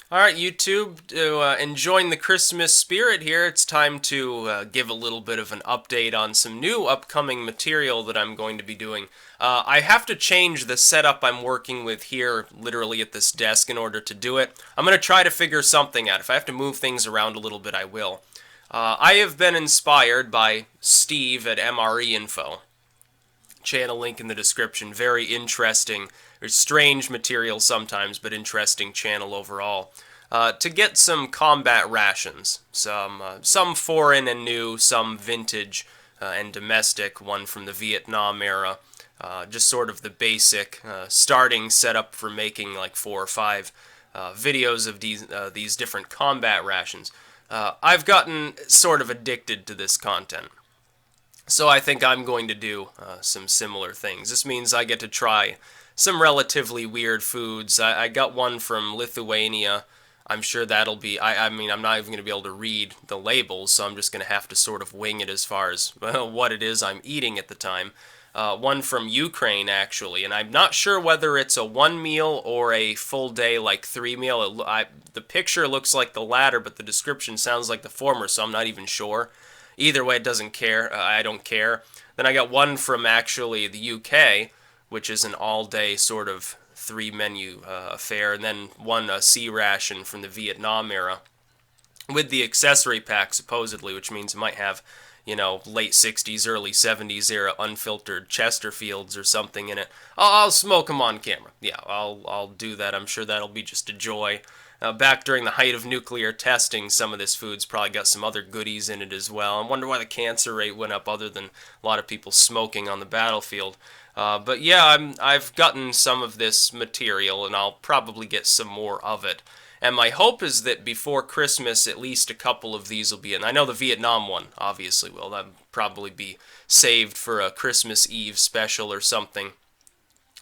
All right, YouTube, enjoying the Christmas spirit here, it's time to give a little bit of an update on some new upcoming material that I'm going to be doing. I have to change the setup I'm working with here, literally at this desk, in order to do it. I'm going to try to figure something out. If I have to move things around a little bit, I will. I have been inspired by Steve at MRE Info. Channel link in the description. Very interesting, or strange material sometimes, but interesting channel overall. To get some combat rations, some foreign and new, some vintage and domestic, one from the Vietnam era. Just sort of the basic starting setup for making like 4 or 5 videos of these different combat rations. I've gotten sort of addicted to this content. So I think I'm going to do some similar things. This means I get to try some relatively weird foods. I got one from Lithuania. I'm sure that'll be. I mean, I'm not even going to be able to read the labels, so I'm just going to have to sort of wing it as far as what it is I'm eating at the time. One from Ukraine, actually, and I'm not sure whether it's a one meal or a full day, like 3 meal. The picture looks like the latter, but the description sounds like the former, so I'm not even sure. Either way, it doesn't care. I don't care. Then I got one from actually the UK, which is an all-day sort of three-menu affair, and then one sea ration from the Vietnam era with the accessory pack supposedly, which means it might have, late 60s, early 70s era unfiltered Chesterfields or something in it. I'll smoke them on camera. Yeah, I'll do that. I'm sure that'll be just a joy. Back during the height of nuclear testing, some of this food's probably got some other goodies in it as well. I wonder why the cancer rate went up other than a lot of people smoking on the battlefield. But yeah, I've gotten some of this material, and I'll probably get some more of it. And my hope is that before Christmas, at least a couple of these will be in. I know the Vietnam one obviously will. That'll probably be saved for a Christmas Eve special or something.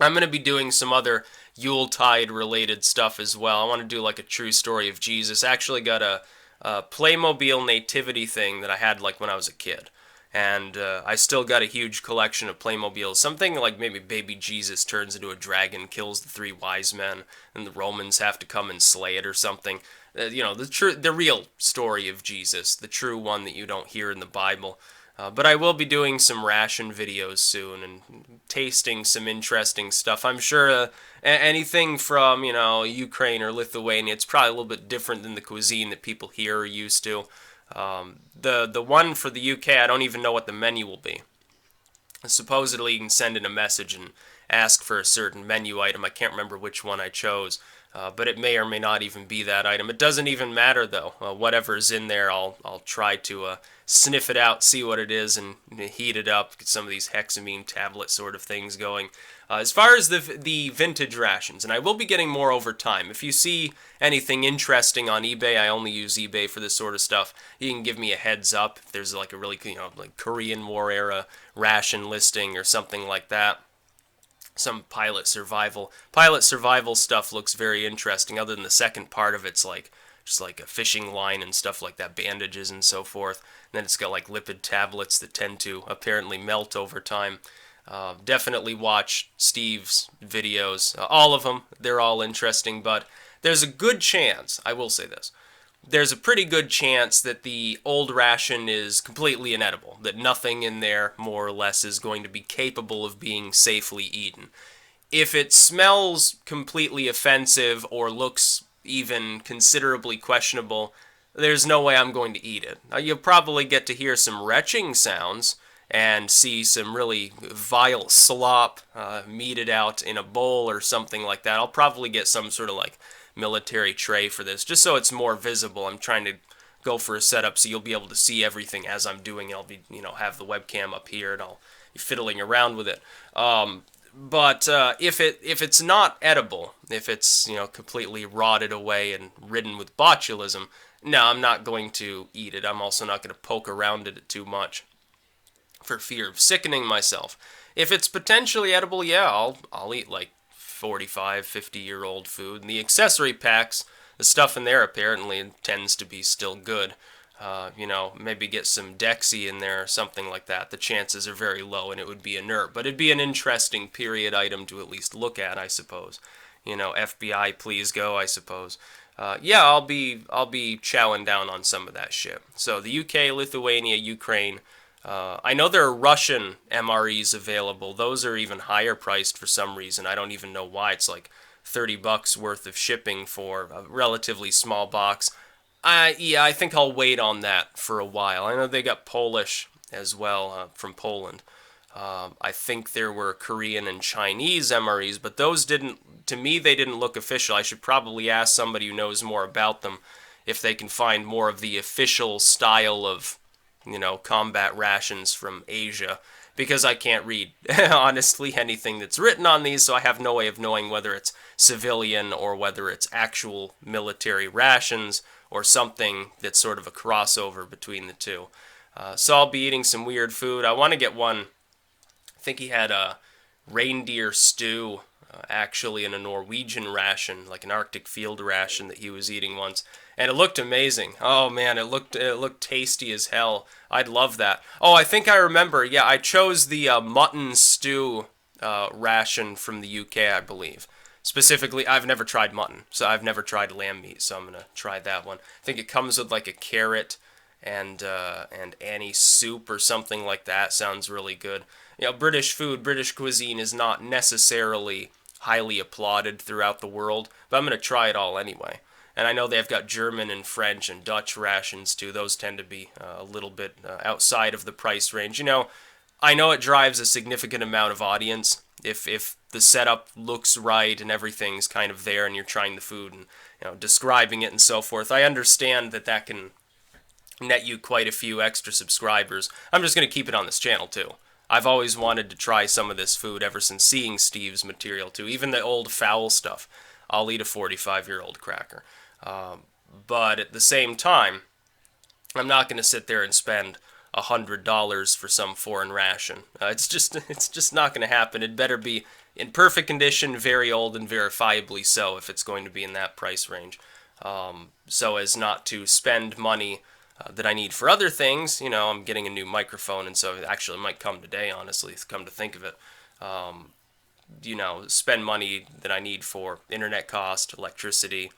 I'm going to be doing some other Yuletide related stuff as well. I want to do like a true story of Jesus. I actually got a Playmobil nativity thing that I had like when I was a kid. And I still got a huge collection of Playmobiles. Something like maybe baby Jesus turns into a dragon, kills the 3 wise men, and the Romans have to come and slay it or something. The real story of Jesus, the true one that you don't hear in the Bible. But I will be doing some ration videos soon and tasting some interesting stuff. I'm sure anything from, Ukraine or Lithuania, it's probably a little bit different than the cuisine that people here are used to. The one for the UK, I don't even know what the menu will be. Supposedly you can send in a message and ask for a certain menu item. I can't remember which one I chose. But it may or may not even be that item. It doesn't even matter though. Whatever's in there, I'll try to sniff it out, see what it is, and heat it up. Get some of these hexamine tablet sort of things going. As far as the vintage rations, and I will be getting more over time. If you see anything interesting on eBay, I only use eBay for this sort of stuff. You can give me a heads up if there's like a really like Korean War era ration listing or something like that. Some pilot survival stuff looks very interesting, other than the second part of it's like just like a fishing line and stuff like that, bandages and so forth. And then it's got like lipid tablets that tend to apparently melt over time. Definitely watch Steve's videos, all of them. They're all interesting, but there's a good chance, I will say this, there's a pretty good chance that the old ration is completely inedible, that nothing in there, more or less, is going to be capable of being safely eaten. If it smells completely offensive or looks even considerably questionable, there's no way I'm going to eat it. Now, you'll probably get to hear some retching sounds and see some really vile slop meted out in a bowl or something like that. I'll probably get some sort of like military tray for this, just so it's more visible. I'm trying to go for a setup so you'll be able to see everything as I'm doing it. I'll be, have the webcam up here and I'll be fiddling around with it. But if it's not edible, if it's completely rotted away and ridden with botulism, no, I'm not going to eat it. I'm also not going to poke around it too much for fear of sickening myself. If it's potentially edible, yeah, I'll eat like 45, 50-year-old food. And the accessory packs, the stuff in there apparently tends to be still good. Maybe get some Dexy in there or something like that. The chances are very low and it would be inert, but it'd be an interesting period item to at least look at, I suppose. You know, FBI, please go, I suppose. Yeah, I'll be chowing down on some of that shit. So the UK, Lithuania, Ukraine. I know there are Russian MREs available. Those are even higher priced for some reason. I don't even know why. It's like $30 worth of shipping for a relatively small box. Yeah, I think I'll wait on that for a while. I know they got Polish as well from Poland. I think there were Korean and Chinese MREs, but those didn't, to me, they didn't look official. I should probably ask somebody who knows more about them if they can find more of the official style of, you know, combat rations from Asia, because I can't read, honestly, anything that's written on these, so I have no way of knowing whether it's civilian or whether it's actual military rations or something that's sort of a crossover between the two. So I'll be eating some weird food. I want to get one. I think he had a reindeer stew, actually, in a Norwegian ration, like an Arctic field ration that he was eating once, and it looked amazing. Oh man, it looked tasty as hell. I'd love that. Oh, I think I remember. Yeah, I chose the mutton stew ration from the UK, I believe. Specifically, I've never tried mutton, so I've never tried lamb meat, so I'm gonna try that one. I think it comes with like a carrot and Annie soup or something like that. Sounds really good. You know, British food, British cuisine is not necessarily highly applauded throughout the world, but I'm gonna try it all anyway. And I know they've got German and French and Dutch rations too. Those tend to be a little bit outside of the price range. You know, I know it drives a significant amount of audience if the setup looks right and everything's kind of there and you're trying the food and, you know, describing it and so forth. I understand that that can net you quite a few extra subscribers. I'm just going to keep it on this channel too. I've always wanted to try some of this food ever since seeing Steve's material too. Even the old foul stuff. I'll eat a 45-year-old cracker. But at the same time, I'm not going to sit there and spend $100 for some foreign ration. It's just not going to happen. It better be in perfect condition, very old, and verifiably so if it's going to be in that price range. So as not to spend money that I need for other things. You know, I'm getting a new microphone, and so actually it might come today, honestly, come to think of it. You know, spend money that I need for internet cost, electricity,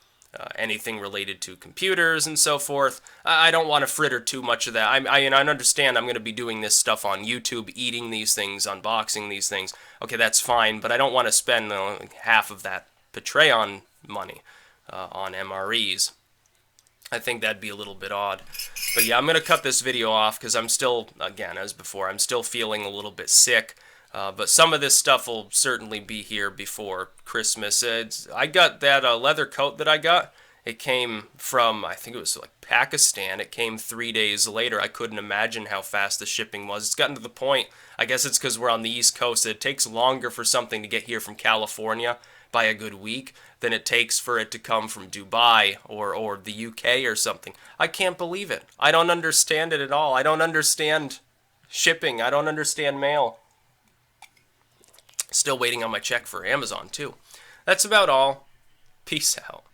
anything related to computers and so forth. I don't want to fritter too much of that. I understand I'm going to be doing this stuff on YouTube, eating these things, unboxing these things. Okay, that's fine, but I don't want to spend half of that Patreon money on MREs. I think that'd be a little bit odd. But yeah, I'm going to cut this video off because I'm still, again, as before, I'm still feeling a little bit sick. But some of this stuff will certainly be here before Christmas. I got that leather coat that I got. It came from, I think it was like Pakistan. It came 3 days later. I couldn't imagine how fast the shipping was. It's gotten to the point, I guess it's because we're on the East Coast, that it takes longer for something to get here from California by a good week than it takes for it to come from Dubai or the UK or something. I can't believe it. I don't understand it at all. I don't understand shipping. I don't understand mail. Still waiting on my check for Amazon, too. That's about all. Peace out.